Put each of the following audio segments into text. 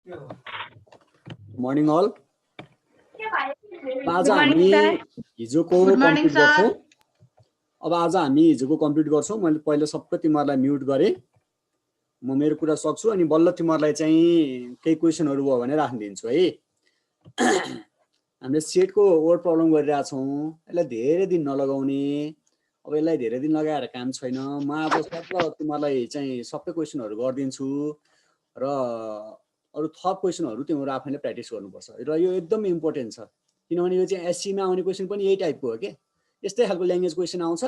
Morning all. आज Good morning, हामी sir. हिजोको Good morning, कम्प्लिट sir. गर्छौँ। अब आज हामी हिजोको कम्प्लिट गर्छौँ। मैले पहिला सबै तिमीहरूलाई म्युट गरेँ। म मेरो कुरा सक्छु अनि बल्ल तिमीहरूलाई चाहिँ केही क्वेसनहरू भयो भने राखिदिन्छु है। हामीले सेटको वर्ड प्रब्लम गरिरहेछौँ। यसलाई धेरै दिन नलगाउने। अब यसलाई धेरै दिन लगाएर काम छैन। म आज सबै तिमीहरूलाई चाहिँ सबै क्वेसनहरू गरिदिन्छु र अरू थप क्वेसनहरू तिमीहरू आफैले प्र्याक्टिस गर्नुपर्छ र यो एकदम इम्पोर्टेन्ट छ किनभने यो चाहिँ एससीमा आउने क्वेसन पनि यही टाइपको हो के। यस्तै खालको ल्याङ्ग्वेज क्वेसन आउँछ।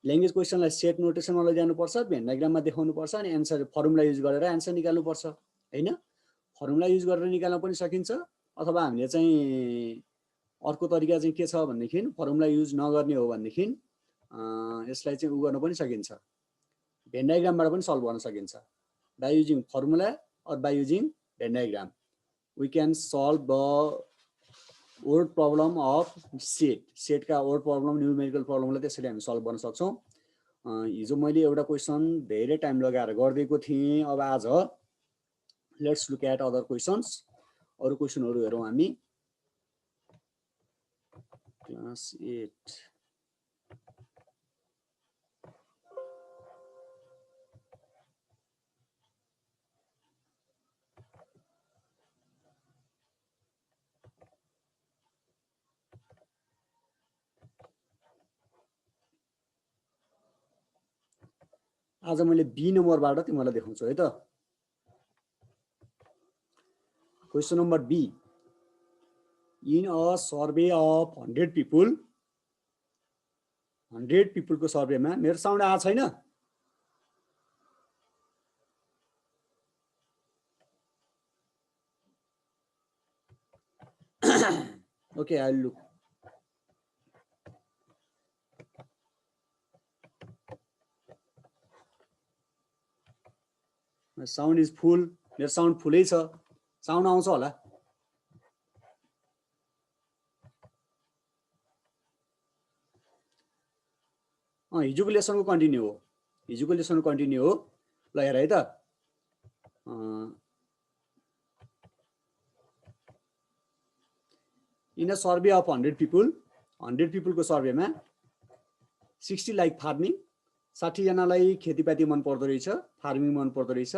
ल्याङ्ग्वेज क्वेसनलाई सेट नोटेसनमा लैजानुपर्छ, भेन डायग्राममा देखाउनुपर्छ अनि एन्सर फर्मुला युज गरेर एन्सर निकाल्नुपर्छ हैन। फर्मुला युज गरेर निकाल्न पनि सकिन्छ अथवा हामीले चाहिँ अर्को तरिका चाहिँ के छ भनेदेखि फर्मुला युज नगर्ने हो भनेदेखि यसलाई चाहिँ उ गर्न पनि सकिन्छ। भेन डायग्रामबाट पनि सल्भ गर्न सकिन्छ। By using formula or by using Venn diagram we can solve the word problem of set का word problem numerical problem लाई त्यसरी हामी सल्भ गर्न सक्छौं। हिजो मैले एउटा क्वेशन धेरै टाइम लगाएर गर्दिएको थिएँ। अब आज let's look at other questions. अरु क्वेशनहरु हेरौं हामी। क्लास 8 आज मैले बी नम्बरबाट तिमीलाई देखाउँछु है त। Question number B. In a survey of 100 people 100 people को सर्वेमा मेरो साउन्ड आएको छैन? Okay, I'll look. My sound is full. मेरो साउन्ड फुलै छ। साउन्ड आउँछ होला? हिजोको लेसनको कन्टिन्यू हो। हिजोको लेसनको कन्टिन्यू हो। ल हेर है त। In a survey of 100 people 100 people को सर्वेमा 60 लाइक फार्मिङ 60 जनालाई खेतीपाती मन पर्दो रहेछ, फार्मिङ मन पर्दो रहेछ।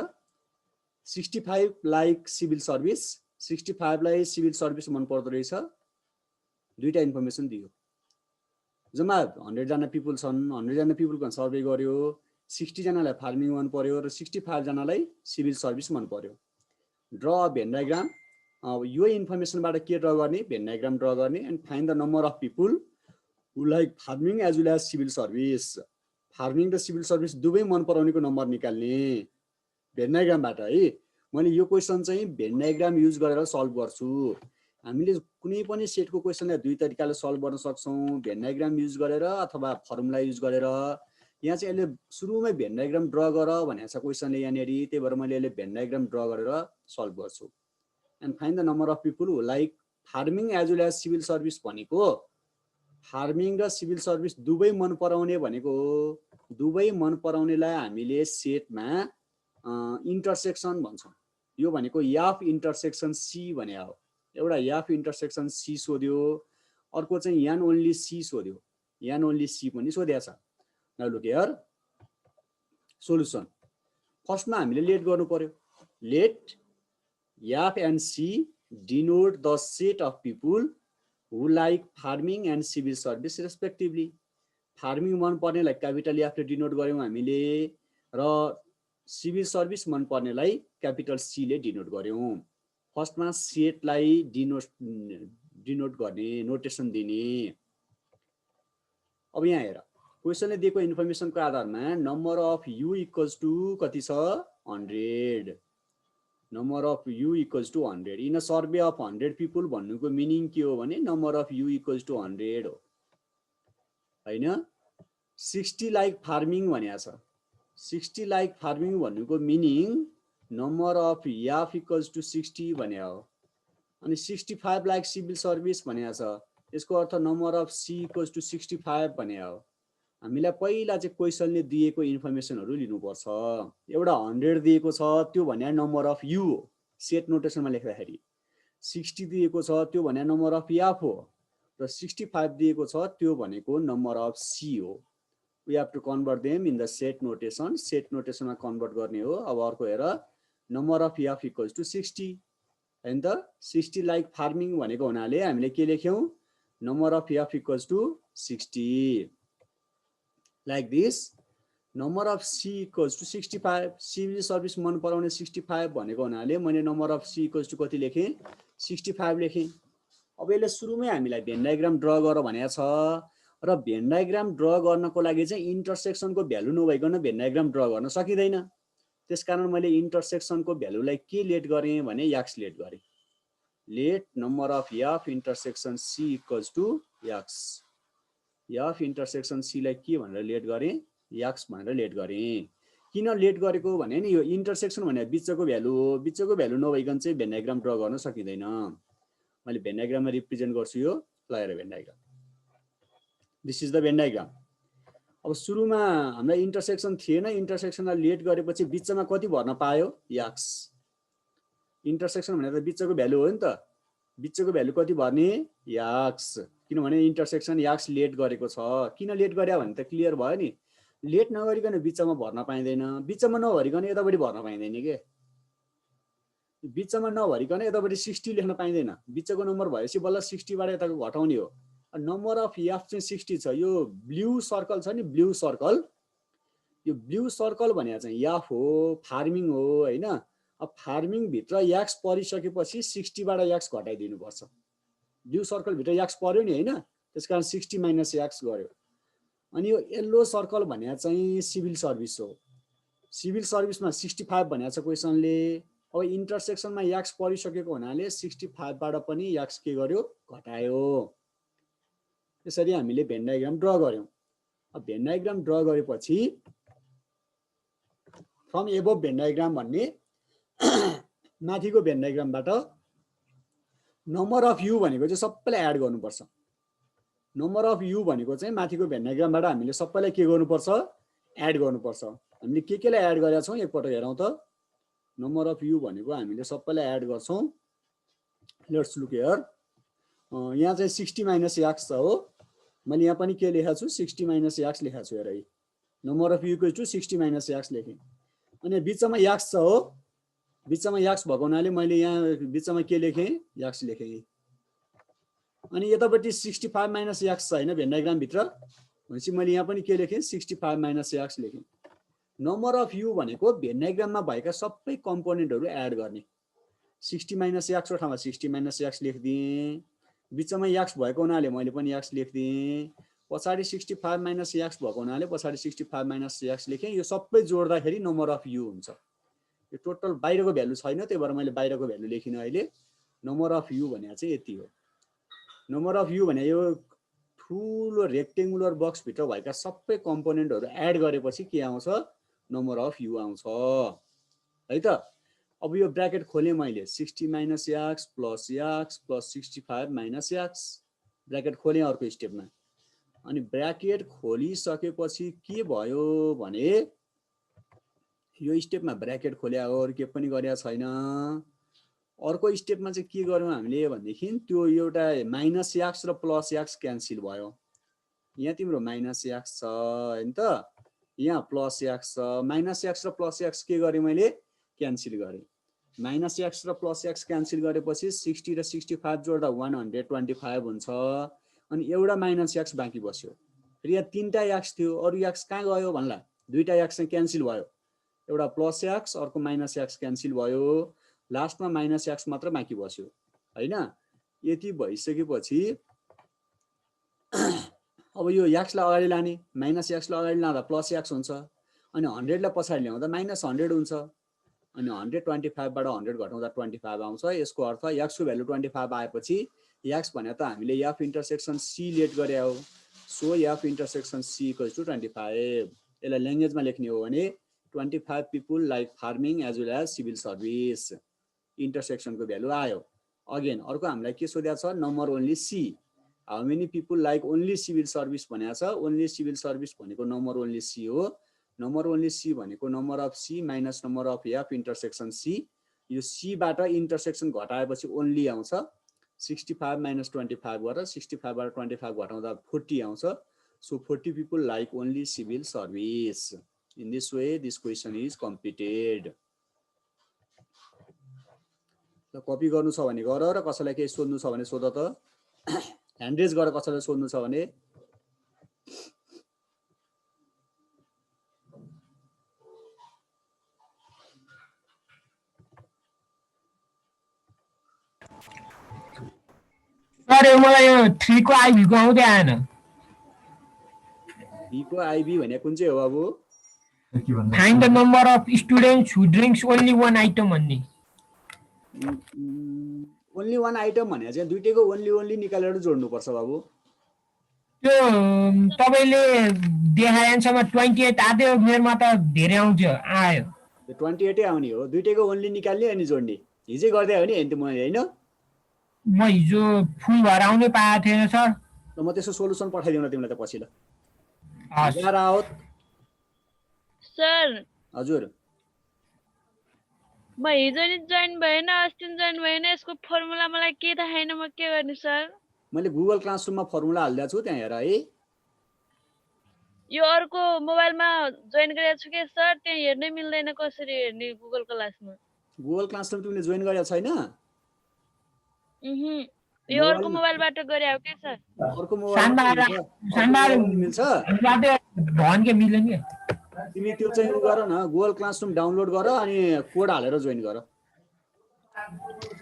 65 लाइक सिभिल सर्भिस 65 लाई सिभिल सर्भिस मन पर्दो रहेछ। दुईटा इन्फर्मेसन दियो। जम्मा 100 जना पिपल छन्। 100 जना पिपलको सर्वे गर्यो। 60 जनालाई फार्मिङ मन पर्यो र 65 जनालाई सिभिल सर्भिस मन पर्यो। Draw a Venn diagram. अब यो इन्फर्मेसनबाट के ड्र गर्ने? भेन डायग्राम ड्र गर्ने and find the number of people who like farming as well as civil service. Farming र सिभिल सर्भिस दुवै मन पराउनेको नम्बर निकाल्ने भेन डायग्रामबाट है। मैले यो क्वेसन चाहिँ भेन डायग्राम युज गरेर सल्भ गर्छु। हामीले कुनै पनि सेटको क्वेसनलाई दुई तरिकाले सल्भ गर्न सक्छौं, भेन डायग्राम युज गरेर अथवा फर्मुला युज गरेर। यहाँ चाहिँ अहिले सुरुमै भेन डायग्राम ड्र गर भनेको छ क्वेसनले यहाँनेरि, त्यही भएर मैले अहिले भेन डायग्राम ड्र गरेर सल्भ गर्छु। And find the number of people who like farming as well as civil service भनेको फार्मिङ र सिभिल सर्भिस दुवै मन पराउने भनेको हो। दुवै मन पराउनेलाई हामीले सेटमा इन्टरसेक्सन भन्छौँ। यो भनेको याफ इन्टरसेक्सन सी भने हो। एउटा याफ इन्टरसेक्सन सी सोध्यो, अर्को चाहिँ यान ओन्ली सी सोध्यो। यान ओन्ली सी पनि सोधेको छ। Now look here solution. फर्स्टमा हामीले लेट गर्नु पर्यो। Let F and C denote the set of people who like farming and civil service respectively. Farming मन पर्नेलाई क्यापिटल एफले डिनोट गर्यौँ हामीले र सिभिल सर्भिस मन पर्नेलाई क्यापिटल सी ले डिनोट गर्यौँ। फर्स्टमा सेटलाई डिनोट गर्ने, नोटेसन दिने। अब यहाँ हेर क्वेसनले दिएको इन्फर्मेसनको आधारमा number of U equals to कति छ? 100। Number of U equals to 100 in a survey of 100 people भन्नुको मिनिङ के हो भने number of U equals to 100 हो हैन। 60 लाइक फार्मिङ भनेको छ। 60 लाइक फार्मिङ भन्नुको meaning number of याफ equals to 60 भने हो। अनि 65 लाइक सिभिल सर्भिस भनेको छ। यसको अर्थ number of C equals to 65 भने हो। हामीलाई पहिला चाहिँ क्वेसनले दिएको इन्फर्मेसनहरू लिनुपर्छ। एउटा 100 दिएको छ, त्यो भने नम्बर अफ यु हो। सेट नोटेसनमा लेख्दाखेरि 60 दिएको छ त्यो भने नम्बर अफ एफ हो र 65 दिएको छ त्यो भनेको नम्बर अफ सी हो। We have to convert them in the set notation. Set नोटेसनमा कन्भर्ट गर्ने हो। अब अर्को हेर number of F equals to 60 हैन त। 60 लाइक फार्मिङ भनेको हुनाले हामीले के लेख्यौं number of F equals to 60 like this. Number of C equals to 65। Civil service मन पराउने 65 भनेको हुनाले मैले number of C equals to कति लेखेँ 65 लेखेँ। अब यसले सुरुमै हामीलाई भेन डायग्राम ड्र गर भनेको छ र भेन डायग्राम ड्र गर्नको लागि चाहिँ इन्टरसेक्सनको भ्यालु नभइकन भेन डायग्राम ड्र गर्न सकिँदैन। त्यसकारण मैले इन्टरसेक्सनको भ्यालुलाई के लेट गरेँ भने एक्स लेट गरेँ। Let number of F intersection C equals to x. F intersection C लाई के भनेर लेट गरेँ एक्स भनेर लेट गरेँ। किन लेट गरेको भने नि यो इन्टरसेक्सन भने बिचको भ्यालु हो। बिचको भ्यालु नभइकन चाहिँ भेन डायग्राम ड्र गर्न सकिँदैन। मैले भेन डायग्राममा रिप्रेजेन्ट गर्छु यो ल हेर van diagram. This is the van diagram. अब सुरुमा हामीलाई इन्टरसेक्सन थिएन। इन्टरसेक्सनलाई लेट गरेपछि बिचमा कति भर्न पायो एक्स। इन्टरसेक्सन भनेर बिचको भ्यालु हो नि त। बिचको भ्यालु कति भर्ने एक्स किनभने इन्टरसेक्सन एक्स लेट गरेको छ। किन लेट गर्या भने त क्लियर भयो नि। लेट नगरिकन बिचमा भर्न पाइँदैन। बिचमा नभरिकन यतापट्टि भर्न पाइँदैन के। बिचमा नभरिकन यतापट्टि 60 लेख्न पाइँदैन। बिचको नम्बर भएपछि बल्ल 60 बाट यताको घटाउने हो। नम्बर अफ एफ चाहिँ 60 छ। यो ब्लू सर्कल छ नि ब्लू सर्कल। यो ब्लू सर्कल भने चाहिँ एफ हो फार्मिङ हो हैन। अब फार्मिङ भित्र एक्स परिसकेपछि 60 बाट एक्स घटाइदिनु पर्छ। ब्लू सर्कल भित्र एक्स पर्यो नि हैन। त्यसकारण 60 माइनस एक्स गर्यो। अनि यो येल्लो सर्कल भने चाहिँ सिभिल सर्भिस हो। सिभिल सर्भिसमा 65 भनेको छ क्वेशनले। अब इन्टरसेक्सनमा एक्स परिसकेको हुनाले 65 बाट पनि एक्स के गर्यो घटायो। त्यसरी हामीले भेन डायग्राम ड्र गर्यौं। अब भेन डायग्राम ड्र गरेपछि फ्रम एबोभ भेन डायग्राम भन्ने माथिको भेन डायग्रामबाट नम्बर अफ यु भनेको चाहिँ सबैलाई एड गर्नुपर्छ। नम्बर अफ यु भनेको चाहिँ माथिको भेन डायग्रामबाट हामीले सबैलाई के गर्नुपर्छ एड गर्नुपर्छ। हामीले केलाई एड गरेका छौं एकपटक हेरौं त। नम्बर अफ यु भनेको हामीले सबैलाई एड गर्छौं। Let's look here. यहाँ चाहिँ 60 माइनस एक्स छ हो। मैले यहाँ पनि के लेखेको छु 60 माइनस एक्स लेखेको छु हेर है। Number of U equals to 60 minus x लेखेँ। अनि बिचमा एक्स छ हो। बिचमा एक्स भएको हुनाले मैले यहाँ बिचमा के लेखेँ एक्स लेखेँ। अनि यतापट्टि 65 माइनस एक्स छ हैन भेन डायग्राम भित्र भनेपछि मैले यहाँ पनि के लेखेँ 65 माइनस एक्स लेखेँ। नम्बर अफ यु भनेको भेन डायग्राममा भएका सबै कम्पोनेन्टहरु एड गर्ने। 60 माइनस एक्स को ठाउँमा 60 माइनस एक्स लेख्दिएँ। बिचमा एक्स भएको हुनाले मैले पनि एक्स लेख्दिएँ। पछाडी 65 माइनस एक्स भएको हुनाले पछाडी 65 माइनस एक्स लेखेँ। यो सबै जोड्दाखेरि नम्बर अफ यु हुन्छ। यो टोटल बाहिरको भ्यालु छैन त्यही भएर मैले बाहिरको भ्यालु लेखिन अहिले। नम्बर अफ यु भने चाहिँ यति हो। नम्बर अफ यु भने यो ठुलो रेक्टेंगुलर बक्स भित्र भएका सबै कम्पोनेन्टहरु एड गरेपछि के आउँछ नम्बर अफ यु आउँछ है त। अब यो ब्र्याकेट खोले मैले 60 minus x plus 65 minus x bracket खोले अर्को स्टेपमा। अनि ब्र्याकेट खोलिसकेपछि के भयो भने यो स्टेपमा ब्र्याकेट खोल्या हो अरु के पनि गरेका छैन। अर्को स्टेपमा चाहिँ के गर्यौं हामीले भनेदेखि त्यो एउटा माइनस एक्स र प्लस एक्स क्यान्सल भयो। यहाँ तिम्रो माइनस एक्स छ हैन त। यहाँ प्लस एक्स छ। माइनस एक्स र प्लस एक्स के गरे मैले क्यान्सल गरे। माइनस एक्स र प्लस एक्स क्यान्सल गरेपछि 60 र 65 जोड्दा 125 हुन्छ। अनि एउटा माइनस एक्स बाँकी बस्यो। फेरि यहाँ तीनटा एक्स थियो अरु एक्स कहाँ गयो भन्ला दुईटा एक्स चाहिँ क्यान्सल भयो। एउटा प्लस एक्स अर्को माइनस एक्स क्यान्सल भयो। लास्टमा माइनस एक्स मात्र बाँकी बस्यो हैन। यति भइसकेपछि अब यो एक्स लाई अगाडि लाने माइनस एक्स लाई अगाडि लाँदा प्लस एक्स हुन्छ। अनि 100 लाई पछाडि ल्याउँदा माइनस 100 हुन्छ। अनि 125 बाट 100 घटाउँदा 25 आउँछ। यसको अर्थ एक्स को भ्यालु 25 आएपछि एक्स भने त हामीले एफ इन्टरसेक्सन सी लेट गरे हो। So F intersection C equals to 25। यसलाई ल्याङ्ग्वेजमा लेख्ने हो भने 25 people like farming as well as civil service. इन्टरसेक्सनको भ्यालु आयो। अगेन अर्को हामीलाई के सोधेको छ number only C. How many people like only civil service भनेको छ। ओन्ली सिभिल सर्भिस भनेको नम्बर ओन्ली सी हो। नम्बर ओन्ली सी भनेको number of C minus number of F intersection C. यो सी बाट इन्टरसेक्सन घटाएपछि ओन्ली आउँछ 65 - 25 गरेर 65 बाट 25 घटाउँदा 40 आउँछ so 40 people like only civil service in this way this question is completed ल कपी गर्नु छ भने गर र कसैलाई केही सोध्नु छ भने सोध त ह्यान्ड रेज गरेर कसैलाई सोध्नु छ भने सर मलाई यो 3 को आईभी को आउँदै आएन बी को आईभी भने कुन चाहिँ हो बाबु find the number of students who drinks only one item भन्ने ओन्ली वन आइटम भने चाहिँ दुईटैको ओन्ली निकालेर जोड्नु पर्छ बाबु त्यो तपाईले देखाए आन्सरमा 28 आयो मेरोमा त धेरै आउँथ्यो आयो त्यो 28 आउने हो दुईटैको ओन्ली निकाल्ने अनि जोड्ने हिजै गर्दै हो नि हैन म हिजो फुल भएर आउने पाएको थिएन सर ल म त्यसको सोलुसन पठाइदिउँ न तिमीलाई त पछि ल हस् राउत सर हजुर म हिजो नि जोइन भएन अस्ति नि जोइन भएन यसको फर्मुला मलाई के थाहा छैन म के गर्ने सर मैले गुगल क्लासरुममा फर्मुला हाल्दिएको छु त्यहाँ हेर है यो अर्को मोबाइलमा जोइन गरेको छु के सर त्यहाँ हेर्नै मिल्दैन कसरी हेर्ने गुगल क्लासमा गुगल क्लासरुम तिमीले जोइन गरेको छैन यो अर्को मोबाइलबाट गरे हो के सर अर्को मोबाइल मिल्छ भन के मिल्दैन के तिमी त्यो चाहिँ उ गर न गुगल क्लासरुम डाउनलोड गर अनि कोड हालेर जोइन गर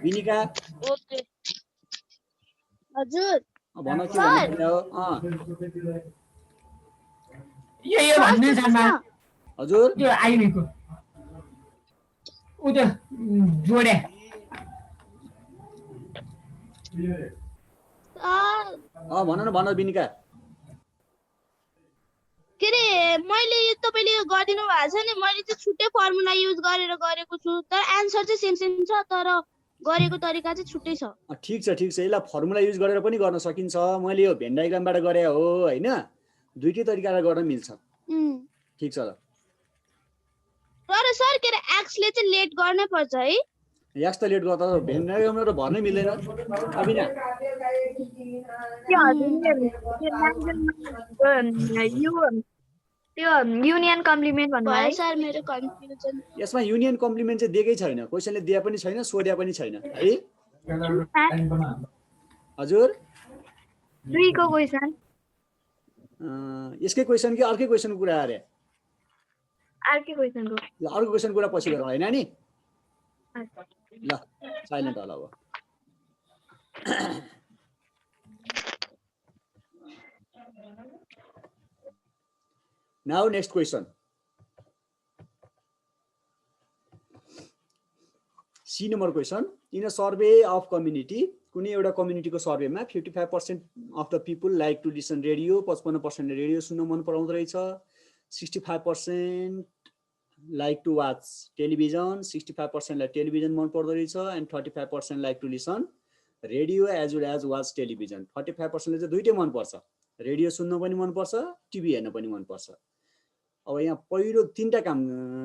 विनिका ओके हजुर भन के भन्नु यो भन्ने छमा हजुर त्यो आईभी को उ त जोडे भन न भन विनिका के रे मैले यो तपाईले यो गरिदिनु भएको छ नि मैले चाहिँ छुट्टै फर्मुला युज गरेर गरेको छु तर आन्सर चाहिँ सेम छ तर गरेको तरिका चाहिँ छुट्टै छ ठीक छ यसलाई फर्मुला युज गरेर पनि गर्न सकिन्छ मैले यो भेन डायग्रामबाट गरे हो हैन दुईटै तरिकाले गर्न मिल्छ ठीक छ ल तर सर के रे एक्स ले चाहिँ लेट गर्नै पर्छ है एक्स त लेट गर्दा भेन डायग्रामबाट भर्नै मिल्दैन अबिना त्यो युनियन कम्प्लिमेन्ट भन्नुभयो सर मेरो कन्फ्युजन यसमा युनियन कम्प्लिमेन्ट चाहिँ दिएकै छैन क्वेशनले दिए पनि छैन सोध्या पनि छैन है हजुर 3 को क्वेशन यसकै क्वेशन कि अर्कै क्वेशनको कुरा अरे अर्कै क्वेशनको ल अर्को क्वेशन कुरा पछि गरौँ हैन नि ल साइलेन्ट होला अब Now next question. C number question. In a survey of community, कुनै एउटा कम्युनिटीको सर्वेमा 55% of the people like to listen radio, 55% radio सुन्न मन पराउँदो रहेछ, 65% like to watch television, 65% लाई टेलिभिजन मन पर्दो रहेछ and 35% like to listen radio as well as watch television. 45% ले चाहिँ दुईटै मन पर्छ, रेडियो सुन्न पनि मन पर्छ, टिभी हेर्न पनि मन पर्छ। अब यहाँ पहिलो दुईटा काम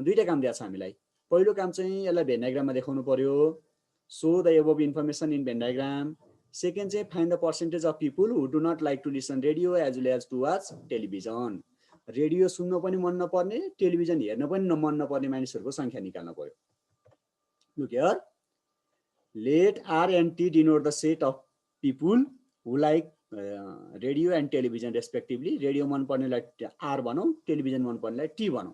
दिएको छ हामीलाई। पहिलो काम चाहिँ यसलाई भेन डायग्राममा देखाउनु पर्यो, so the above information in Venn diagram. Second चाहिँ find the percentage of people who do not like to listen radio as well as to watch television. Radio सुन्न पनि मन नपर्ने, टेलिभिजन हेर्न पनि मन नपर्ने मानिसहरूको संख्या निकाल्न पर्यो। Look here, let R and T denote the set of people who like radio and television respectively. Radio मन पर्नेलाई आर भनौँ, टेलिभिजन मन पर्नेलाई टी भनौँ।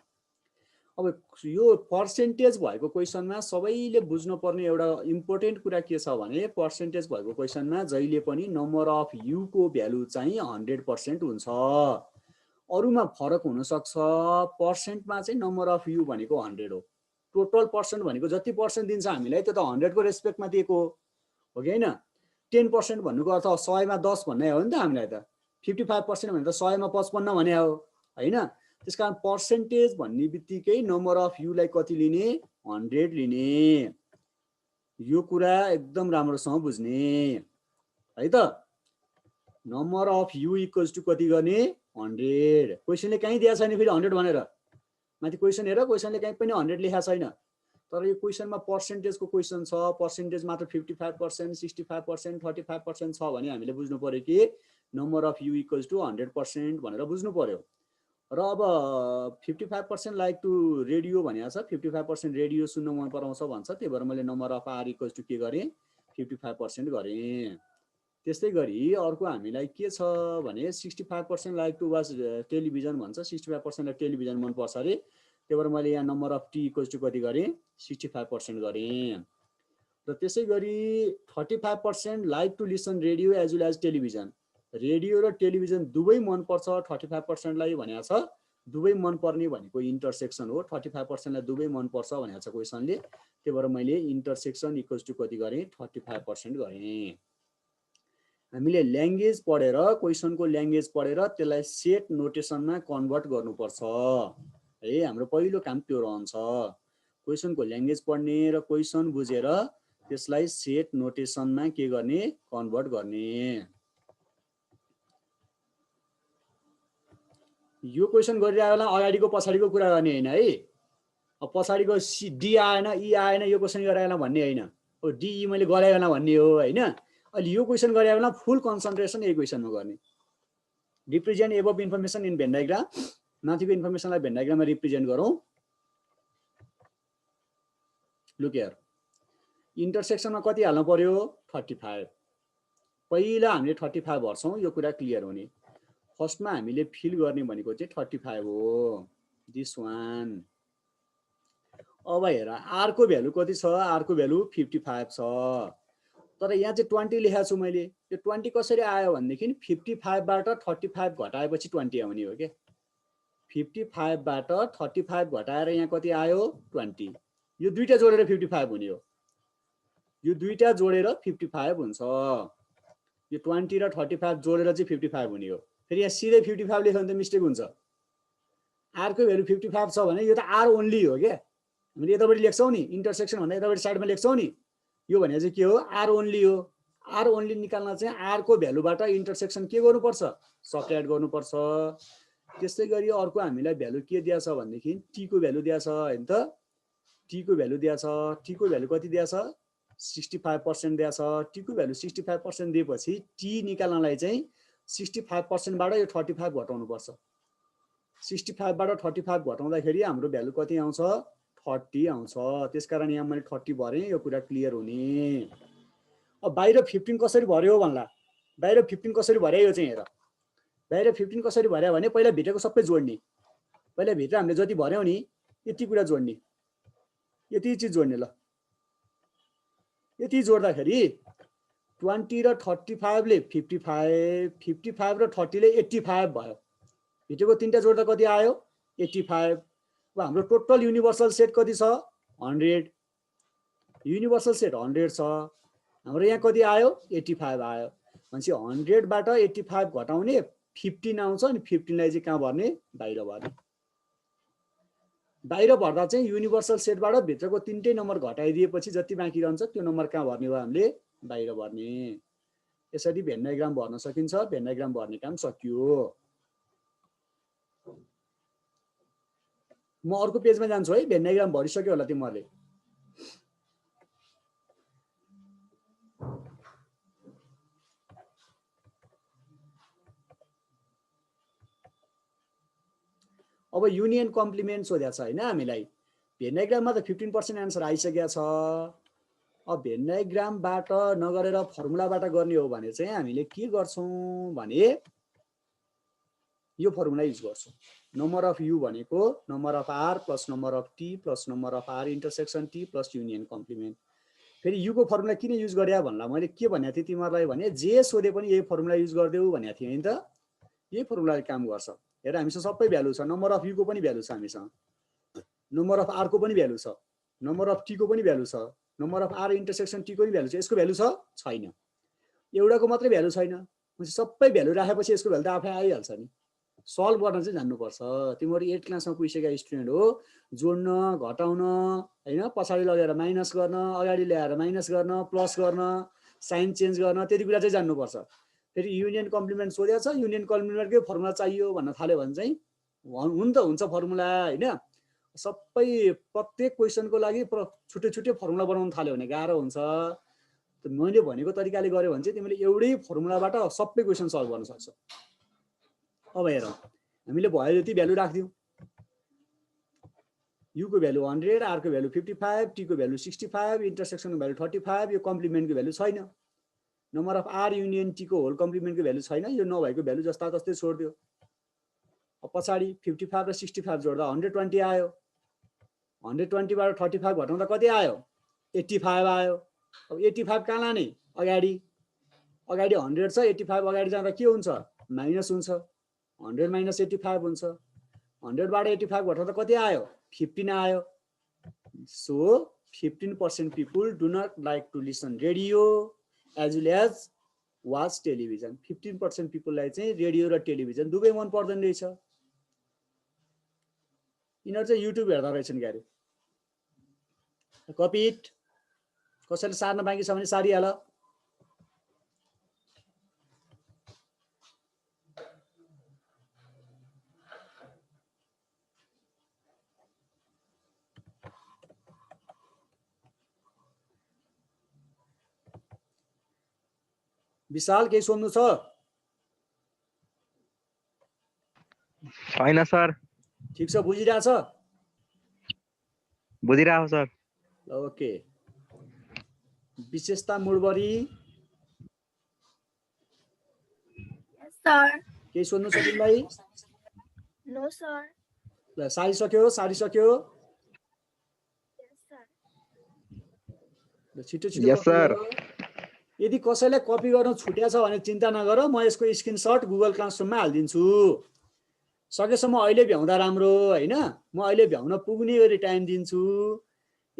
अब यो पर्सेन्टेज भएको क्वेसनमा सबैले बुझ्नु पर्ने एउटा इम्पोर्टेन्ट कुरा के छ भने पर्सेन्टेज भएको क्वेसनमा जहिले पनि नम्बर अफ यु को भ्यालु चाहिँ 100% हुन्छ। अरूमा फरक हुन सक्छ, पर्सेन्टमा चाहिँ नम्बर अफ यु भनेको 100 हो। टोटल पर्सेन्ट भनेको जति पर्सेन्ट दिन्छ हामीलाई त्यो त 100 को रेस्पेक्टमा दिएको हो कि हैन। 10% भन्नुको अर्थ 100 मा 10 भन्ने हो नि त हामीलाई त। 55% भने त 100 मा 55 भन्ने हो हैन। त्यसकारण पर्सेन्टेज भन्ने बित्तिकै नम्बर अफ यु लाई कति लिने, 100 लिने। यो कुरा एकदम राम्रोसँग बुझ्ने है त। Number of U equals to कति गर्ने, 100। क्वेशनले कहीँ दिएको छैन फेरि 100 भनेर। माथि क्वेशन हेर, क्वेशनले कहीँ पनि 100 लेखेको छैन। तर यो क्वेसनमा पर्सेन्टेजको क्वेसन छ, पर्सेन्टेज मात्र 55%, 65%, 35% छ भने हामीले बुझ्नु पर्यो कि number of U equals to 100% भनेर बुझ्नु पर्यो। र अब 55% लाइक टु रेडियो भनेको छ, 55% रेडियो सुन्न मन पराउँछ भन्छ, त्यही भएर मैले number of R equals to के गरेँ 55% गरेँ। त्यस्तै गरी अर्को हामीलाई के छ भने 65% लाइक टु वाच टेलिभिजन भन्छ, 65% टेलिभिजन मनपर्छ अरे, त्यही भएर मैले यहाँ number of T equals to कति गरेँ 65% गरेँ। र त्यसै गरी 35% like to listen radio as well as television, radio र टेलिभिजन दुवै मनपर्छ 35% लाई भनेको छ। दुवै मनपर्ने भनेको इन्टरसेक्सन हो, 35% लाई दुवै मनपर्छ भनेको छ क्वेसनले, त्यही भएर मैले इन्टरसेक्सन इक्वल्स टु कति गरेँ 35% गरेँ। हामीले ल्याङ्ग्वेज पढेर क्वेसनको ल्याङ्ग्वेज पढेर त्यसलाई सेट नोटेसनमा कन्भर्ट गर्नुपर्छ है, हाम्रो पहिलो काम त्यो रहन्छ। क्वेसनको ल्याङ्ग्वेज पढ्ने र क्वेसन बुझेर त्यसलाई सेट नोटेसनमा के गर्ने कन्भर्ट गर्ने। यो क्वेसन गरिरहेको बेला अगाडिको पछाडिको कुरा गर्ने होइन है, अब पछाडिको डी आएन ई आएन यो क्वेसन गरेको बेला भन्ने होइन, ओ डी ई मैले गरेको बेला भन्ने हो होइन। अहिले यो क्वेसन गरेको बेला फुल कन्सन्ट्रेसन यही क्वेसनमा गर्ने। Represent above information in Venn diagram, माथिको इन्फर्मेसनलाई भेन डायग्राममा रिप्रेजेन्ट गरौँ। लुक हियर, इन्टरसेक्सनमा कति हाल्नु पर्यो 35, पहिला हामीले 35 भर्छौँ, यो कुरा क्लियर हुने। फर्स्टमा हामीले फिल गर्ने भनेको चाहिँ 35 हो, दिस वान। अब हेर आर को भ्यालु कति छ, आर को भ्यालु 55 छ, तर यहाँ चाहिँ 20 लेखेको छु मैले। यो 20 कसरी आयो भनेदेखि 55 बाट 35 घटाएपछि 20 आउने हो के। 55 बाट 35 घटाएर यहाँ कति आयो 20, यो दुईटा जोडेर 55 हुने हो, यो दुईटा जोडेर 55 हुन्छ। यो 20 र 35 जोडेर चाहिँ 55 हुने हो। फेरि यहाँ सिधै 55 लेख्यो भने त मिस्टेक हुन्छ। आर को भ्यालु 55 छ भने यो त आर ओन्ली हो क्या, हामीले यतापट्टि लेख्छौँ नि, इन्टरसेक्सन भन्दा यतापट्टि साइडमा लेख्छौँ नि, यो भने चाहिँ के हो आर ओन्ली हो। आर ओन्ली निकाल्न चाहिँ आर को भ्यालुबाट इन्टरसेक्सन के गर्नुपर्छ सबट्र्याक्ट गर्नुपर्छ। त्यस्तै गरी अर्को हामीलाई भ्यालु के दिएको छ भनेदेखि टी को भ्यालु दिएको छ हैन त, टी को भ्यालु दिएको छ, टी को भ्यालु कति दिएको छ 65% दिएको छ। टी को भ्यालु 65% दिएपछि टी निकाल्नलाई चाहिँ 65% बाट यो 35 घटाउनु पर्छ। 65 बाट 35 घटाउँदाखेरि हाम्रो भ्यालु कति आउँछ 30 आउँछ। त्यसकारण यहाँ मैले 30 भरेँ, यो कुरा क्लियर हुने। अब बाहिर 15 कसरी भर्यो भन्ला, बाहिर 15 कसरी भर्यो यो चाहिँ हेर, बाहिर 15 कसरी भर्यो भने पहिला भित्रको सबै जोड्ने, पहिला भित्र हामीले जति भर्यौँ नि यति कुरा जोड्ने, यति चिज जोड्ने। ल यति जोड्दाखेरि 20 र 35 ले 55, 55 र 30 ले 85 भयो। भित्रको तीनटा जोड्दा कति आयो 85। अब हाम्रो टोटल युनिभर्सल सेट कति छ 100, युनिभर्सल सेट 100 छ, हाम्रो यहाँ कति आयो 85 आयो। भनेपछि 100 बाट 85 घटाउने 15 आउँछ, अनि 15 लाई चाहिँ कहाँ भर्ने बाहिर भर्ने। बाहिर भर्दा चाहिँ युनिभर्सल सेटबाट भित्रको तीनटै नम्बर घटाइदिएपछि जति बाँकी रहन्छ त्यो नम्बर कहाँ भर्ने हो हामीले बाहिर भर्ने। यसरी भेन डायग्राम भर्न सकिन्छ। भेन डायग्राम भर्ने काम सकियो। म अर्को पेजमा जान्छु है। भेन डायग्राम भरिसक्यो होला तिमीहरूले। अब युनियन कम्प्लिमेन्ट सोधेको छ हैन हामीलाई। भेन डायग्राममा त 15% आन्सर आइसकेको छ। अब भेन डायग्रामबाट नगरेर फर्मुलाबाट गर्ने हो भने चाहिँ हामीले के गर्छौं भने यो फर्मुला युज गर्छौं। नम्बर अफ यु भनेको number of R plus number of T plus number of R intersection T plus union complement. फेरि युको फर्मुला किन युज गरे भन्ला मैले के भनेको थिएँ तिमीहरूलाई भने जे सोधे पनि यही फर्मुला युज गर्देऊ भनेको थिएँ हैन त। यही फर्मुलाले काम गर्छ। हेर हामीसँग सबै भ्यालु छ। नम्बर अफ युको पनि भ्यालु छ हामीसँग, नम्बर अफ आर को पनि भ्यालु छ, नम्बर अफ टी को पनि भ्यालु छ, number of R intersection T को पनि भ्यालु छ। यसको भ्यालु छ छैन, एउटाको मात्रै भ्यालु छैन। सबै भ्यालु राखेपछि यसको भ्यालु त आफै आइहाल्छ नि। सल्भ गर्न चाहिँ जान्नुपर्छ। तिमीहरू 8 क्लासमा पुगिसकेका स्टुडेन्ट हो। जोड्न घटाउन हैन, पछाडि लगेर माइनस गर्न, अगाडि ल्याएर माइनस गर्न, प्लस गर्न, साइन चेन्ज गर्न, त्यति कुरा चाहिँ जान्नुपर्छ। फेरि युनियन कम्प्लिमेन्ट सोधेको छ, युनियन कम्प्लिमेन्टकै फर्मुला चाहियो भन्न थाल्यो भने चाहिँ हुन त हुन्छ फर्मुला हैन। सबै प्रत्येक क्वेसनको लागि छुट्टै छुट्टै फर्मुला बनाउन थाल्यो भने गाह्रो हुन्छ। मैले भनेको तरिकाले गर्यो भने चाहिँ तिमीले एउटै फर्मुलाबाट सबै क्वेसन सल्भ गर्न सक्छौ। अब हेरौँ, हामीले भयो जति भ्यालु राख्दियौँ। U को भ्यालु 100, R को भ्यालु 55, T को भ्यालु 65, इन्टरसेक्सनको भ्यालु 35, यो कम्प्लिमेन्टको भ्यालु छैन। Number of R union T को होल कम्प्लिमेन्टको भ्यालु छैन, यो नभएको भ्यालु जस्ता तस्तै छोडिदियो। अब पछाडि 55 र 65 जोड्दा 120 आयो। 120 बाट 35 घटाउँदा कति आयो? 85 आयो। अब 85 कहाँ लाने? अगाडि 100 छ, 85 अगाडि जाँदा के हुन्छ? माइनस हुन्छ। 100 माइनस 85 हुन्छ। 100 बाट 85 घटाउँदा कति आयो? 15 आयो। So 15% people do not like to listen radio as well as watch television. 15% people लाई चाहिँ रेडियो र टेलिभिजन दुवै मन पर्दैन रहेछ। यिनीहरू चाहिँ युट्युब हेर्दा रहेछन् क्यारे। Copy it. कसैले सार्न बाँकी छ भने सारिहाल। विशाल केही सोध्नु छ? छैन सर। ठिक छ, बुझिरहेछ? बुझिरहेको सर। ओके। विशेषता मुडबरी सर। केही सोध्नु छ तिमीलाई? No sir. ल सारिसक्यो? सारिसक्यो? ल छिटो छिटो। Yes sir. यदि कसैलाई कपी गर्न छुट्या छ भने चिन्ता नगर, म यसको स्क्रिनशट गुगल क्लासरुममा हालिदिन्छु। सकेसम्म अहिले भ्याउँदा राम्रो हैन? म अहिले भ्याउन पुग्ने गरी टाइम दिन्छु।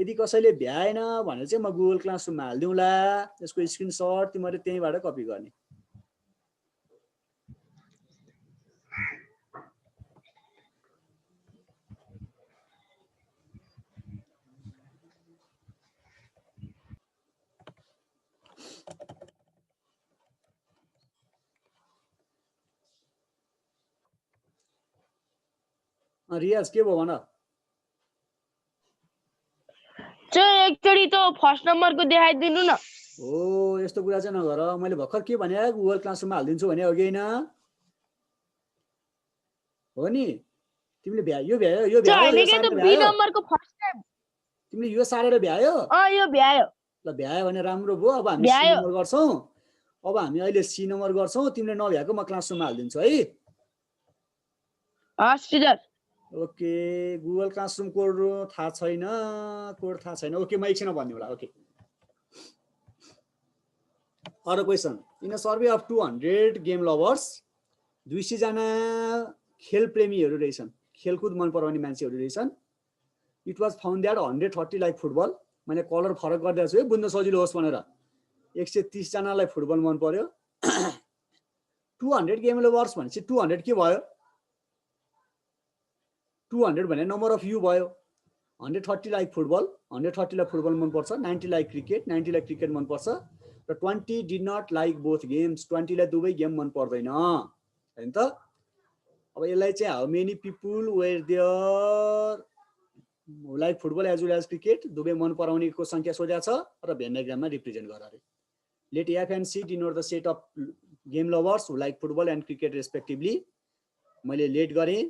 यदि कसैले भ्याएन भने चाहिँ म गुगल क्लासरुममा हालिदिउँला। यसको स्क्रिनशट तिमीले त्यहीँबाट कपी गर्ने। रियाज के भयो भन? चाहिँ एकचोटि त फर्स्ट नम्बरको देखाइदिनु न। हो यस्तो कुरा चाहिँ नगर। मैले भर्खर के भने गुगल क्लासरुममा हालिदिन्छु भने अघि हैन? हो नि? तिमीले भ्यायो यो भ्यायो यो भ्यायो यो सारेर बी भ्यायो? नम्बरको फर्स्ट टाइम। तिमीले यो सारेर भ्यायो? यो भ्यायो। ल भ्यायो भने राम्रो भयो। अब हामी सी नम्बर गर्छौं। अब हामी अहिले सी नम्बर गर्छौं। तिमीले नभ्याएको म क्लासरुममा हालिदिन्छु है। हस् teacher. Okay. Google classroom code थाहा छैन? कोड थाहा छैन। ओके म एकछिनमा भन्दिनु होला। ओके। अरू question. In a survey of 200 game lovers, 200 जना खेल प्रेमीहरू रहेछन्, खेलकुद मन पराउने मान्छेहरू रहेछन्। It was found that 130 like football. मैले कलर फरक गरिदिएको छु है बुझ्न सजिलो होस् भनेर। 130 जनालाई फुटबल मन पर्यो। 200 गेम लभर्स भनेपछि 200 के भयो? 200 भने नम्बर अफ यु भयो। 130 लाइक फुटबल, 130 लाई फुटबल मन पर्छ, 90 लाइक क्रिकेट, 90 लाई क्रिकेट मन पर्छ र 20 did not like both games, 20 लाई दुवै गेम मन पर्दैन हैन त। अब यसलाई चाहिँ how many people were there like football as well as cricket, दुवै मन पराउनेको संख्या सोधेको छ र भेन डायग्राममा रिप्रेजेन्ट गर रे। Let F and C denote the set of game lovers who like football and cricket respectively. मैले लेट गरेँ।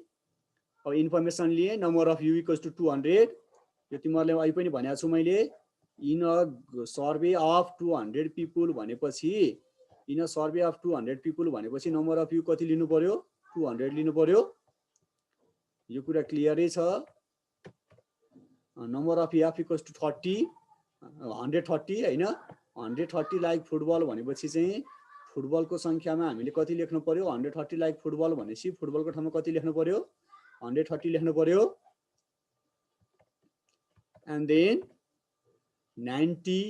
अब इन्फर्मेसन लिए। Number of U equals to 200। यो तिमीहरूले अहिले पनि भनेको छु मैले। In a survey of 200 people भनेपछि, in a survey of 200 people भनेपछि नम्बर अफ यु कति लिनु पर्यो? 200 लिनु पर्यो। यो कुरा क्लियरै छ। Number of F equals to 30, 130 हैन? 130 लाइक फुटबल भनेपछि चाहिँ फुटबलको संख्यामा हामीले कति लेख्नु पर्यो? 130 लाइक फुटबल भनेपछि फुटबलको ठाउँमा कति लेख्नु पर्यो? 130 लेख्नु पर्यो। एन्ड देन 90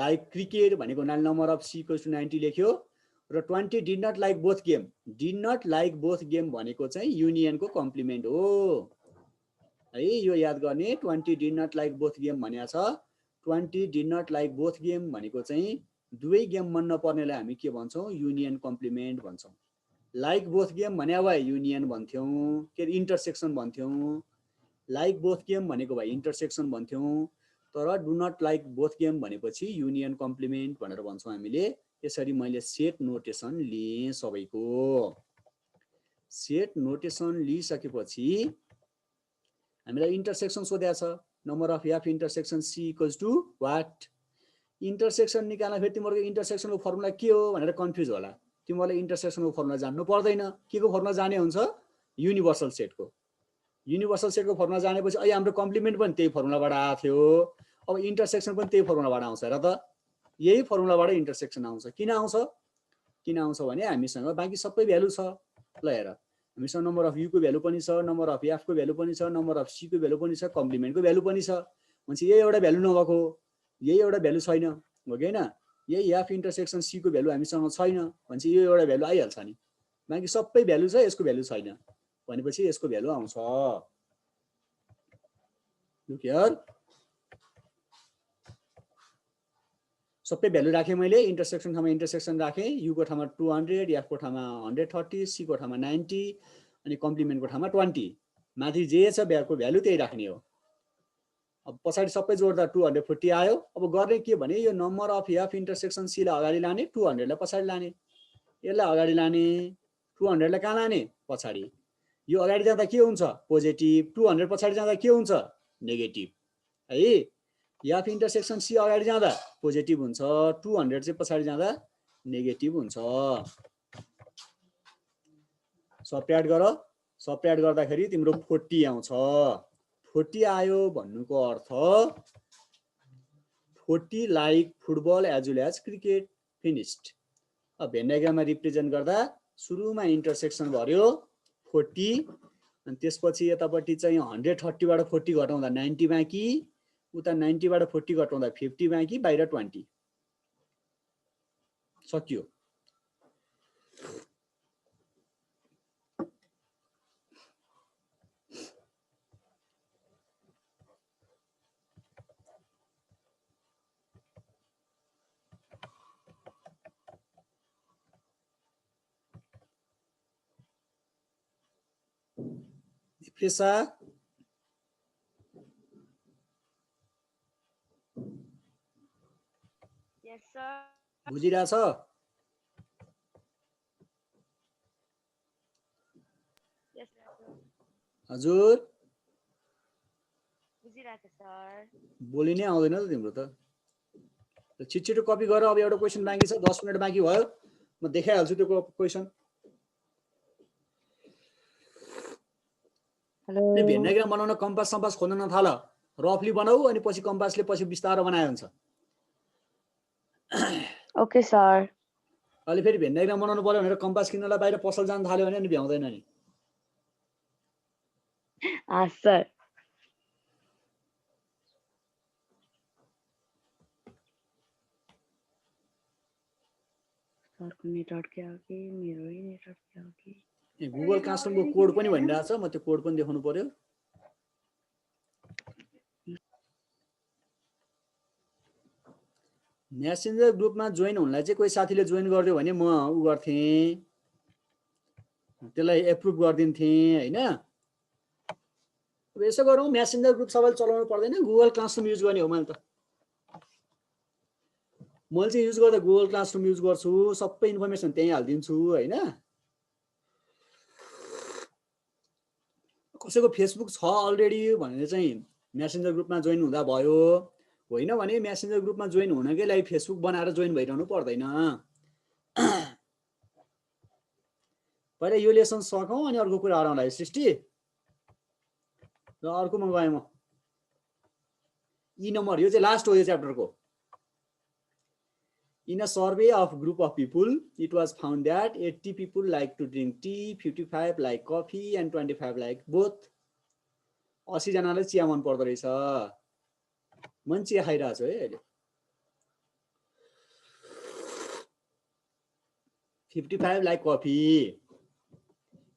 लाइक क्रिकेट भनेको number of C equals to 90 लेख्यो र 20 did not like both game. Did not like both game भनेको चाहिँ युनियनको कम्प्लिमेन्ट हो है। यो याद गर्ने। 20 did not like both game भनेको छ। 20 did not like both game भनेको चाहिँ दुवै गेम मन नपर्नेलाई हामी के भन्छौँ? युनियन कम्प्लिमेन्ट भन्छौँ। लाइक बोथ गेम भने भए युनियन भन्थ्यौँ, के इन्टरसेक्सन भन्थ्यौँ। लाइक बोथ गेम भनेको भए इन्टरसेक्सन भन्थ्यौँ, तर do not like both game भनेपछि युनियन कम्प्लिमेन्ट भनेर भन्छौँ हामीले। यसरी मैले सेट नोटेसन लिएँ सबैको। सेट नोटेसन लिइसकेपछि हामीलाई इन्टरसेक्सन सोधेको छ, number of F intersection C equals to what. Intersection निकाल्दा फेरि तिमीहरूको इन्टरसेक्सनको फर्मुला के हो भनेर कन्फ्युज होला। तिमीहरूले इन्टरसेक्सनको फर्मुला जान्नु पर्दैन। के को फर्मुला जाने हुन्छ? युनिभर्सल सेटको। युनिभर्सल सेटको फर्मुला जानेपछि अहिले हाम्रो कम्प्लिमेन्ट पनि त्यही फर्मुलाबाट आएको थियो, अब इन्टरसेक्सन पनि त्यही फर्मुलाबाट आउँछ र त। यही फर्मुलाबाट इन्टरसेक्सन आउँछ। किन आउँछ भने हामीसँग बाँकी सबै भ्यालु छ। ल हेर, हामीसँग नम्बर अफ युको भ्यालु पनि छ, नम्बर अफ एफको भ्यालु पनि छ, नम्बर अफ सीको भ्यालु पनि छ, कम्प्लिमेन्टको भ्यालु पनि छ। भनेपछि यही एउटा भ्यालु नभएको, यही एउटा भ्यालु छैन, हो कि होइन? यही एफ इन्टरसेक्सन सीको भ्यालु हामीसँग छैन भनेपछि यो एउटा भ्यालु आइहाल्छ नि। बाँकी सबै भ्यालु छ, यसको भ्यालु छैन भनेपछि यसको भ्यालु आउँछ। लुक हियर, सबै भ्यालु राखेँ मैले। इन्टरसेक्सन ठाउँमा इन्टरसेक्सन राखेँ, युको ठाउँमा 200, एफको ठाउँमा 130, सीको ठाउँमा 90 अनि कम्प्लिमेन्टको ठाउँमा 20। माथि जे छ भ्यालुको भ्यालु त्यही राख्ने हो। अब पछाडि सबै जोड्दा 240 आयो। अब गर्ने के भने यो नम्बर अफ एफ इन्टरसेक्सन सीलाई अगाडि लाने, 200 लाई पछाडि लाने। यसलाई अगाडि लाने, 200 लाई कहाँ लाने? पछाडि। यो अगाडि जाँदा के हुन्छ? पोजिटिभ। 200 पछाडि जाँदा के हुन्छ? नेगेटिभ। है, एफ इन्टरसेक्सन सी अगाडि जाँदा पोजिटिभ हुन्छ, 200 चाहिँ पछाडि जाँदा नेगेटिभ हुन्छ। सब्ट्र्याक्ट गर, सब्ट्र्याक्ट गर्दाखेरि तिम्रो 40 आउँछ। 40 आयो भन्नुको अर्थ 40 like football as well as cricket, finished. अब भेन डायग्राममा रिप्रेजेन्ट गर्दा सुरुमा इन्टरसेक्सन भर्यो 40 अनि त्यसपछि यतापट्टि चाहिँ 130 बाट 40 घटाउँदा 90 बाँकी, उता 90 बाट 40 घटाउँदा 50 बाँकी, बाहिर 20। सकियो। पेसा Yes, sir. बुझिरहेछ? Yes, sir. हजुर बुझिरहेको छ सर। बोली नै आउँदैन त तिम्रो त। छिटो कपी गर। अब एउटा क्वेसन बाँकी छ, 10 मिनट बाँकी भयो, म देखाइहाल्छु त्यो क्वेसन। भेन डायग्राम बनाउन कम्पास सम्पास खोज्न नथाल, रफली बनाऊ अनि पछि कम्पासले पछि बिस्तारो बनाए हुन्छ। Okay sir. अहिले फेरि भेन डायग्राम बनाउनु पर्यो भनेर कम्पास किन्नलाई बाहिर पसल जान थाल्यो भने अनि भ्याउँदैन नि। सर। सरको नेट अड्क्यो कि मेरै नेट अड्क्यो कि? गुगल क्लासरुमको कोड पनि भनिरहेछ, म त्यो कोड पनि देखाउनु पर्यो। मेसेन्जर ग्रुपमा जोइन हुनलाई चाहिँ कोही साथीले जोइन गरिदियो भने म उ गर्थेँ, त्यसलाई एप्रुभ गरिदिन्थेँ होइन। अब यसो गरौँ, मेसेन्जर ग्रुप सबैले चलाउनु पर्दैन, गुगल क्लासरुम युज गर्ने हो मैले त। मैले चाहिँ युज गर्दा गुगल क्लासरुम युज गर्छु, सबै इन्फर्मेसन त्यहीँ हालिदिन्छु होइन। कसैको फेसबुक छ अलरेडी भने चाहिँ मेसेन्जर ग्रुपमा जोइन हुँदा भयो, होइन भने मेसेन्जर ग्रुपमा जोइन हुनकै लागि फेसबुक बनाएर जोइन भइरहनु पर्दैन। पहिला यो लेसन सकौँ अनि अर्को कुरा गरौँला है सृष्टि। र अर्कोमा गएँ म। ई नम्बर, यो चाहिँ लास्ट हो यो च्याप्टरको। In a survey of group of people, it was found that 80 people like to drink tea, 55 like coffee, and 25 like both. 80 जनाले चिया मन पर्दो रहेछ। मन चिया खाइरहेको छु है अहिले। 55 like coffee,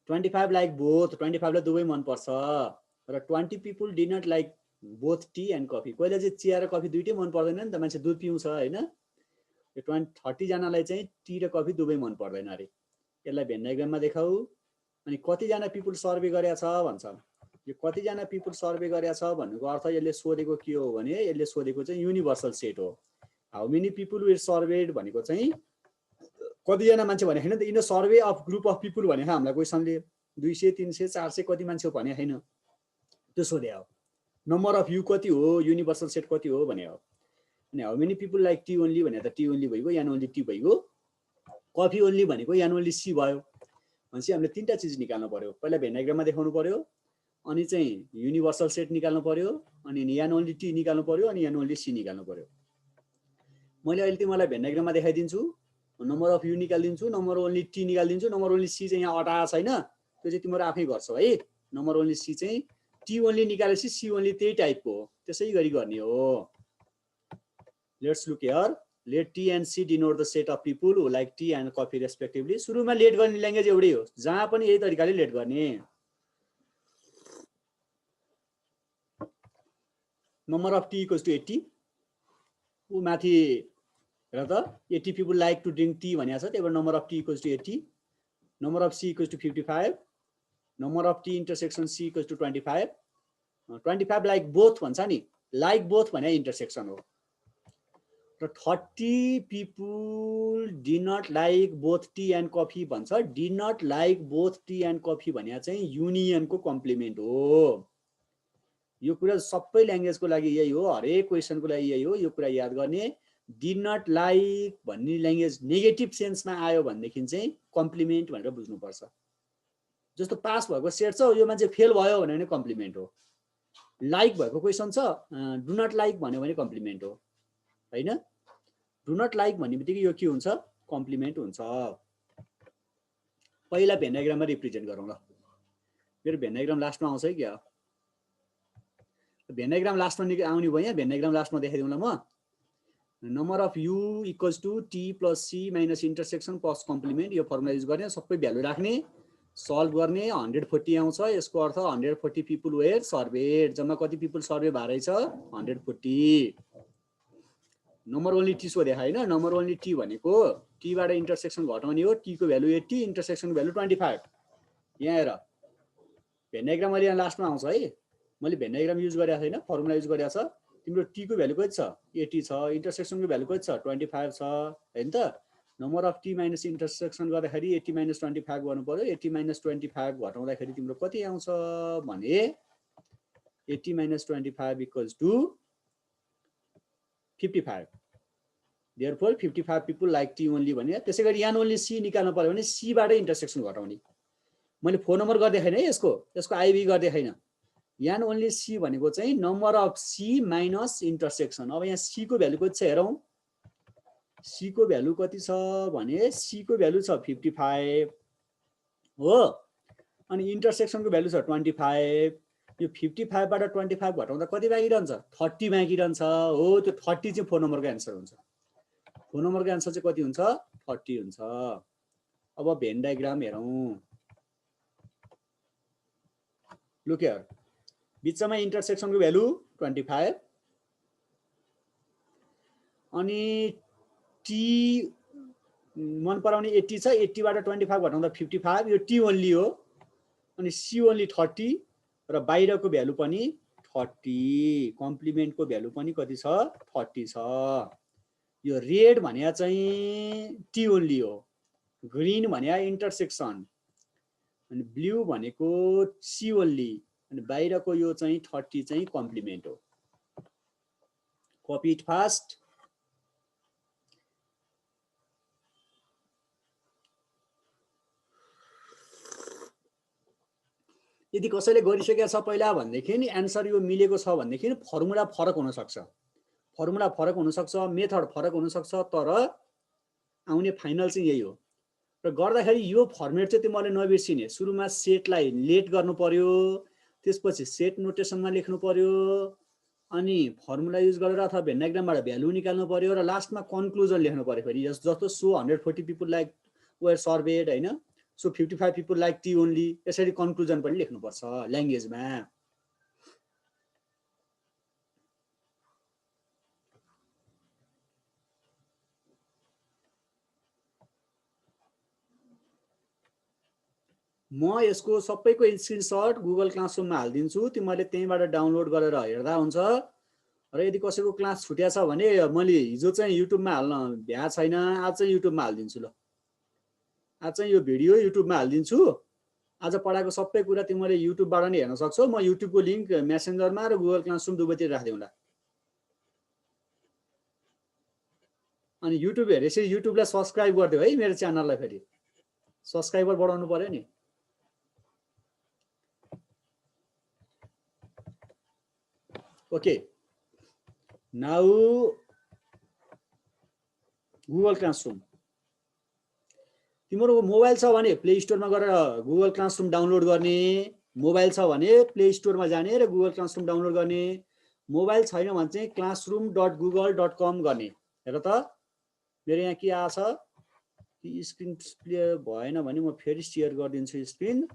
25 like both. 25 लाई दुवै मन पर्छ र 20 people did not like both tea and coffee. कोहीले चाहिँ चिया र कफी दुईटै मन पर्दैन नि त, मान्छे दुध पिउँछ हैन। यो 30 जनालाई चाहिँ टी र कफी दुवै मन पर्दैन अरे। यसलाई भेन डायग्राममा देखाऊ। अनि कति जना पिपुल सर्वे गरेछ भन्छ। यो कतिजना पिपुल सर्वे गरेछ भन्नुको अर्थ यसले सोधेको के हो भने यसले सोधेको चाहिँ युनिभर्सल सेट हो। How many people were served भनेको चाहिँ कतिजना मान्छे भने हैन त, in survey of group of people भने हामीलाई क्वेसनले 200 300 400 कति मान्छे हो भने हैन, त्यो सोधे हो। नम्बर अफ यु कति हो, युनिभर्सल सेट कति हो भने हो। अनि how many people like tea only भने त टी ओन्ली भइगयो, यान ओन्ली टी भइगयो। कफी ओन्ली भनेको यान ओन्ली सी भयो। भनेपछि हामीले तीनटा चीज निकाल्नु पर्यो। पहिला भेन डायग्राममा देखाउनु पर्यो, अनि चाहिँ युनिभर्सल सेट निकाल्नु पर्यो, अनि यान ओन्ली टी निकाल्नु पर्यो, अनि यान ओन्ली सी निकाल्नु पर्यो। मैले अहिले तिमीलाई भेन डायग्राममा देखाइदिन्छु, नम्बर अफ यु निकालिदिन्छु, नम्बर ओन्ली टी निकालिदिन्छु, नम्बर ओन्ली सी चाहिँ यहाँ अटाएको छैन, त्यो चाहिँ तिम्रो आफै गर्छौ है। नम्बर ओन्ली सी चाहिँ टी ओन्ली निकालेपछि सी ओन्ली त्यही टाइपको हो, त्यसै गरी गर्ने हो। Let's look here, let T and C denote the set of people who like tea and coffee respectively. सुरुमा लेट गर्ने ल्याङ्ग्वेज एउटै हो, जहाँ पनि यही तरिकाले लेट गर्ने। Number of T equals to 80, ऊ माथि हेर त 80 people like to drink tea भनेको छ, त्यही भएर number of T equals to 80। Number of C equals to 55, number of T intersection C equals to 25। 25 like both भन्छ नि, लाइक बोथ भने इन्टरसेक्सन हो। र 30 people do not like both tea and coffee भन्छ। Do not like both tea and coffee भने चाहिँ युनियनको complement हो। यो कुरा सबै ल्याङ्ग्वेजको लागि यही हो, हरेक क्वेसनको लागि यही हो। यो कुरा याद गर्ने, डि नट लाइक भन्ने ल्याङ्ग्वेज नेगेटिभ सेन्समा आयो भनेदेखि चाहिँ कम्प्लिमेन्ट भनेर बुझ्नुपर्छ। जस्तो पास भएको सेट छ, यो मान्छे फेल भयो भने कम्प्लिमेन्ट हो। लाइक भएको क्वेसन छ, डु नट लाइक भन्यो भने कम्प्लिमेन्ट हो हैन। डु नट लाइक भन्ने बित्तिकै यो के हुन्छ, कम्प्लिमेन्ट हुन्छ। पहिला भेन डायग्राममा रिप्रेजेन्ट गरौँ ल। मेरो भेन डायग्राम लास्टमा आउँछ है क्या, भेन डायग्राम लास्टमा आउने भयो। यहाँ भेन डायग्राम लास्टमा देखाइदिउँ ल म। Number of U equals to T plus C minus intersection plus complement. यो फर्मुला युज गर्ने, सबै भ्यालु राख्ने, सल्भ गर्ने। 140 आउँछ, यसको अर्थ 140 पिपुल वेयर सर्वेड। जम्मा कति पिपुल सर्वे भएर छ, 140। नम्बर ओन्ली टी सोधे हैन, नम्बर ओन्ली टी भनेको टी बाट इन्टरसेक्सन घटाउने हो। टी को भ्यालु 80, इन्टरसेक्सनको भ्यालु 25। यहाँ हेर भेन डायग्राम अहिले यहाँ लास्टमा आउँछ है। मैले भेन डायग्राम युज गरेको छैन, फर्मुला युज गरेको छ। तिम्रो टी को भ्यालु कति छ, 80 छ। इन्टरसेक्सनको भ्यालु कति छ, 25 छ हैन त। Number of T minus intersection गर्दाखेरि 80 माइनस 25 गर्नु पर्यो। 80 माइनस 25 घटाउँदाखेरि तिम्रो कति आउँछ भने 80 minus 25 equals to 55। Therefore 55 people like tea only भने। त्यसै गरी यान ओन्ली सी निकाल्नु पर्यो भने सी बाट इन्टरसेक्सन घटाउने। मैले फोन नम्बर गर्दै छैन है, यसको आइबी गर्दै छैन। यान ओन्ली सी भनेको चाहिँ number of C minus intersection. अब यहाँ सी को भ्यालु कति छ हेरौँ। सी को भ्यालु कति छ भने सी को भ्यालु छ 55 हो, अनि इन्टरसेक्सनको भ्यालु छ 25। यो 55 बाट 25 घटाउँदा कति बाँकी रहन्छ, 30 बाँकी रहन्छ हो। त्यो 30 चाहिँ फोन नम्बरको एन्सर हुन्छ। फोन नम्बरको एन्सर चाहिँ कति हुन्छ, 30 हुन्छ। अब भेन डायग्राम हेरौँ। लुक हियर, बिचमा इन्टरसेक्सनको भ्यालु 25, अनि टी मन पराउने 80 छ। 80 बाट 25 घटाउँदा 55। यो टी ओन्ली हो, अनि सी ओन्ली 30 र बाहिरको भ्यालु पनि 30। कम्प्लिमेन्टको भ्यालु पनि कति छ, 30 छ। यो रेड भने चाहिँ टी ओन्ली हो, ग्रीन भने इन्टरसेक्सन, अनि ब्लू भनेको सी ओन्ली, अनि बाहिरको यो चाहिँ 30 चाहिँ कम्प्लिमेन्ट हो। Copy it fast. यदि कसैले गरिसकेको छ पहिला भनेदेखि एन्सर यो मिलेको छ भनेदेखि फर्मुला फरक हुन सक्छ, फर्मुला फरक हुन सक्छ, मेथड फरक हुन सक्छ, तर आउने फाइनल चाहिँ यही हो। र गर्दाखेरि यो फर्मेट चाहिँ तिमीले नबिर्सिने। सुरुमा सेटलाई लेट गर्नु पर्यो, त्यसपछि सेट नोटेसनमा लेख्नु पर्यो, अनि फर्मुला युज गरेर अथवा भेन डायग्रामबाट भ्यालु निकाल्नु पर्यो, र लास्टमा कन्क्लुजन लेख्नु पर्यो। फेरि जस्तो so 140 people like were surveyed हैन, so 55 people like tea only, यसरी कन्क्लुजन पनि लेख्नुपर्छ ल्याङ्ग्वेजमा। म यसको सबैको स्क्रिनशट गुगल क्लासरुममा हालिदिन्छु, तिमीहरूले त्यहीँबाट डाउनलोड गरेर हेर्दा हुन्छ। र यदि कसैको क्लास छुट्या छ भने मैले हिजो चाहिँ युट्युबमा हाल्न भ्या छैन, आज चाहिँ युट्युबमा हालिदिन्छु। ल आज चाहिँ यो भिडियो युट्युबमा हालिदिन्छु। आज पढाएको सबै कुरा तिमीले युट्युबबाट नै हेर्न सक्छौ। म युट्युबको लिङ्क मेसेन्जरमा र गुगल क्लासरुम दुवैतिर राखिदिउँला। अनि युट्युब हेरेपछि युट्युबलाई सब्स्क्राइब गरिदियो है, मेरो च्यानललाई फेरि सब्स्क्राइबर बढाउनु पर्यो नि। Okay, now Google classroom. तिम्रो मोबाइल छ भने प्ले स्टोरमा गएर गुगल क्लासरुम डाउनलोड गर्ने। मोबाइल छ भने प्ले स्टोरमा जाने र गुगल क्लासरुम डाउनलोड गर्ने। मोबाइल छैन भने चाहिँ classroom.google.com गर्ने। हेर त मेरो यहाँ के आछ, स्क्रिन क्लियर भएन भने म फेरि शेयर गरिदिन्छु स्क्रिन।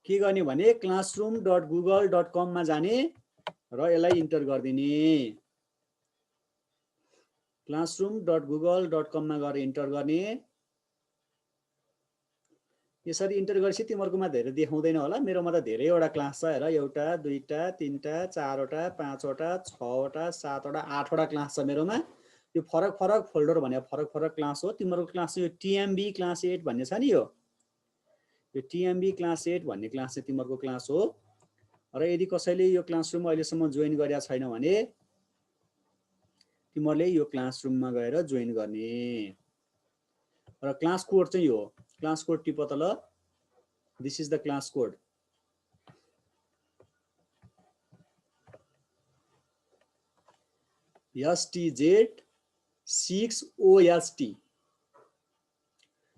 के गर्ने भने classroom.google.com मा जाने र यसलाई इन्टर गरिदिने। classroom.google.com मा गएर इन्टर गर्ने। यसरी इन्टर गरेपछि तिमीहरुकोमा धेरै देखाउँदैन होला, मेरोमा त धेरैवटा क्लास छ। हेर, एउटा दुईटा तीनटा चारवटा पाँचवटा छवटा सातवटा आठवटा क्लास छ मेरोमा। यो फरक फरक फोल्डर भने फरक फरक क्लास हो। तिमीहरुको क्लास यो टीएमबी क्लास 8 भन्ने छ नि, यो टीएमबी क्लास 8 भन्ने क्लास चाहिँ तिमीहरुको क्लास हो। र यदि कसैले यो क्लासरुम अहिलेसम्म जोइन गरेका छैन भने तिमीहरुले यो क्लासरुममा गएर जोइन गर्ने। र क्लास कोड चाहिँ यो हो। क्लास कोड टिप त ल। This is the class code. STZ6OST।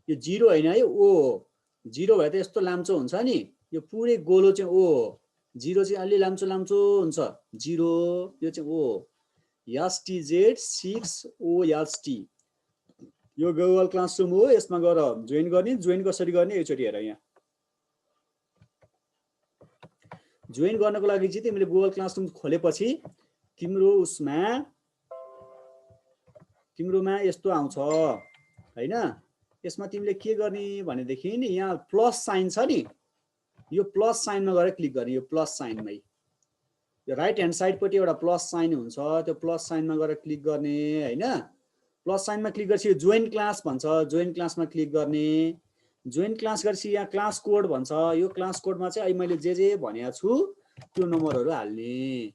यो 0 हैन है, ओ हो। 0 भए त यस्तो लाम्चो हुन्छ नि, यो पुरै गोलो चाहिँ ओ हो। 0 चाहिँ अलि लाम्चो लाम्चो हुन्छ, 0 यो चाहिँ ओ हो। STZ6OST यो गुगल क्लासरुम हो। यसमा गएर जोइन गर्ने। जोइन कसरी गर्ने एकचोटि हेर। यहाँ जोइन गर्नको लागि चाहिँ तिमीले गुगल क्लासरुम खोलेपछि तिम्रोमा यस्तो आउँछ हैन। यसमा तिमीले के गर्ने भनेदेखि यहाँ प्लस साइन छ नि, यो प्लस साइनमा गएर क्लिक गर्ने। यो प्लस साइनमै यो राइट ह्यान्ड साइडपट्टि एउटा प्लस साइन हुन्छ, त्यो प्लस साइनमा गएर क्लिक गर्ने हैन। प्लस साइनमा क्लिक गरेपछि जोइन क्लास भन्छ, जोइन क्लासमा क्लिक गर्ने। जोइन क्लास गरेपछि यहाँ क्लास कोड भन्छ। यो क्लास कोडमा चाहिँ अहिले मैले जे भनेको छु त्यो नम्बरहरू हाल्ने।